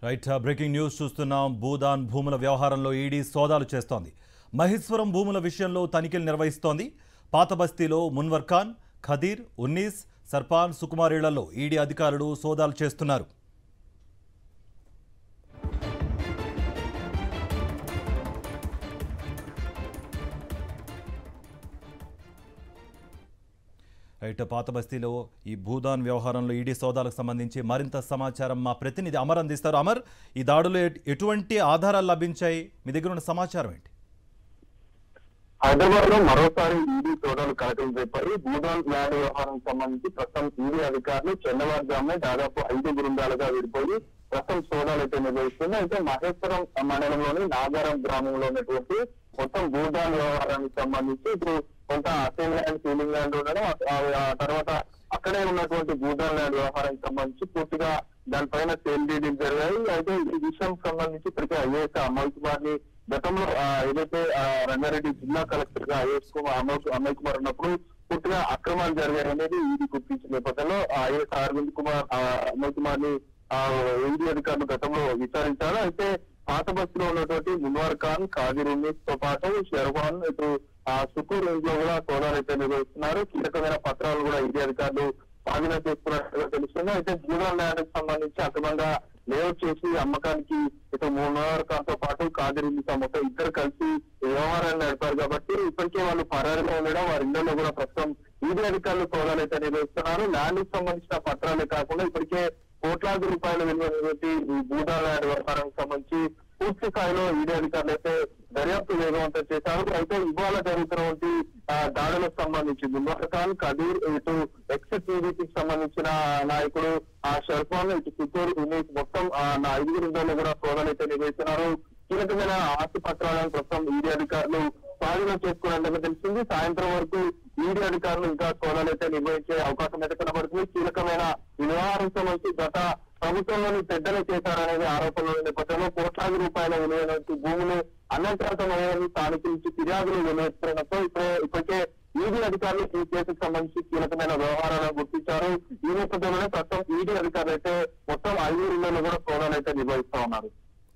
Right breaking news చూస్తున్నాం. భూదాన్ భూముల వ్యవహారంలో ఈడీ సోదాలు చేస్తోంది. మహేశ్వరం భూముల విషయంలో తనిఖీలు నిర్వహిస్తోంది. పాత బస్తీలో మున్వర్ ఖాన్, ఖదీర్, ఉన్నీస్, సర్పాన్, సుకుమారిళ్లలో ఈడీ అధికారులు సోదాలు చేస్తున్నారు. రైట్ పాత బస్తీలో ఈ భూదాన్ వ్యవహారంలో ఈడీ సోదాలకు సంబంధించి మరింత సమాచారం మా ప్రతినిధి అమర్ అందిస్తారు. అమర్, ఈ దాడులు ఎటువంటి ఆధారాలు లభించాయి? మీ దగ్గర ఉన్న సమాచారం ఏంటి? హైదరాబాద్ లో మరోసారి ఈడీ సోదాలు కలకలం రేపాయి. భూదాన్ ల్యాండ్ వ్యవహారానికి సంబంధించి ప్రస్తుతం ఈడీ అధికారులు చెన్నవారుజామునే దాదాపు 5 బృందాలుగా విడిపోయి ప్రస్తుతం సోదాలు అయితే నిర్వహిస్తుంది. అయితే మహేశ్వరం మండలంలోని నాగారం గ్రామంలో ఉన్నటువంటి మొత్తం భూదాన్ వ్యవహారానికి సంబంధించి ఇప్పుడు కొంత అసైన్ ల్యాండ్, సీలింగ్ ల్యాండ్ ఉండడం, ఆ తర్వాత అక్కడే ఉన్నటువంటి భూదాన్ ల్యాండ్ వ్యవహారానికి సంబంధించి పూర్తిగా దానిపైన సేల్ డీడీలు జరిగాయి. అయితే ఈ విషయం సంబంధించి ఇప్పటికే ఐఏఎస్ అమల్ కుమార్ ని గతంలో ఏదైతే రంగారెడ్డి జిల్లా కలెక్టర్ గా అమల్ కుమార్ ఉన్నప్పుడు పూర్తిగా అక్రమాలు జరిగాయి అనేది ఈడీ గుర్తించిన నేపథ్యంలో ఐఏఎస్ అరవింద్ కుమార్ అమల్ కుమార్ ని ఈడీ అధికారులు గతంలో విచారించారు. అయితే పాత బస్సులో ఉన్నటువంటి మున్వర్ ఖాన్, ఖాదీర్, ఉన్నీస్ తో పాటు షెర్వాన్, ఇటు సుకూర్ ఇంట్లో కూడా సోదాలు అయితే నిర్వహిస్తున్నారు. కీలకమైన పత్రాలు కూడా ఈడీ అధికారులు స్వాధీనం చేసుకున్నట్టుగా తెలుస్తుంది. అయితే భూదాన్ ల్యాండ్ కి సంబంధించి అక్రమంగా లేఅవుట్ చేసి అమ్మకానికి ఇటు మున్వర్ ఖాన్ తో పాటు ఖాదీర్ మొత్తం ఇద్దరు కలిసి వ్యవహారాన్ని నడిపారు కాబట్టి ఇప్పటికే వాళ్ళు పరారీలో ఉండడం, వారి ఇళ్లలో కూడా ప్రస్తుతం ఈడీ అధికారులు సోదాలు అయితే నిర్వహిస్తున్నారు. ల్యాండ్ కి సంబంధించిన పత్రాలే కాకుండా ఇప్పటికే కోట్లాది రూపాయల విలువైనటువంటి ఈ భూదాన్ ల్యాండ్ వ్యవహారానికి సంబంధించి పూర్తి స్థాయిలో ఈడీ అధికారులు అయితే దర్యాప్తు వేగవంతం చేశారు. అయితే ఇవాళ జరుగుతున్నటువంటి దాడులకు సంబంధించి మున్వర్ ఖాన్, ఖదీర్, ఇటు ఎక్స్-టీడీపీకి సంబంధించిన నాయకుడు షర్ఫాన్, ఇటు సుకూర్, ఉన్నీస్ మొత్తం 5 బృందాల్లో కూడా సోదాలు అయితే నిర్వహిస్తున్నారు. కీలకమైన ఆస్తి పత్రాలను ప్రస్తుతం ఈడీ అధికారులు స్వాధీనం చేసుకున్నట్టుగా తెలిసింది. సాయంత్రం వరకు ఈడీ అధికారులు ఇంకా సోదాలు అయితే నిర్వహించే అవకాశం అయితే కనబడుతుంది. కీలకమైన వ్యవహారం సంబంధించి గత ప్రభుత్వంలోని పెద్దలు చేశారనేది ఆరోపణల నేపథ్యంలో కోట్లాది రూపాయల విలువైన భూములు అనంతరమయ్యాయని స్థానికుల నుంచి ఫిర్యాదులు వెలువెత్తుతున్నప్పుడు ఇప్పటికే ఈడీ అధికారులు ఈ కేసుకు సంబంధించి కీలకమైన వ్యవహారాలను గుర్తించారు. ఈ నేపథ్యంలోనే ప్రస్తుతం ఈడీ అధికారులు అయితే మొత్తం 5 ఊళ్ళలో కూడా సోదాలు అయితే నిర్వహిస్తా ఉన్నారు.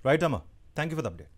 రైట్ అమ్మా, thank you for the update.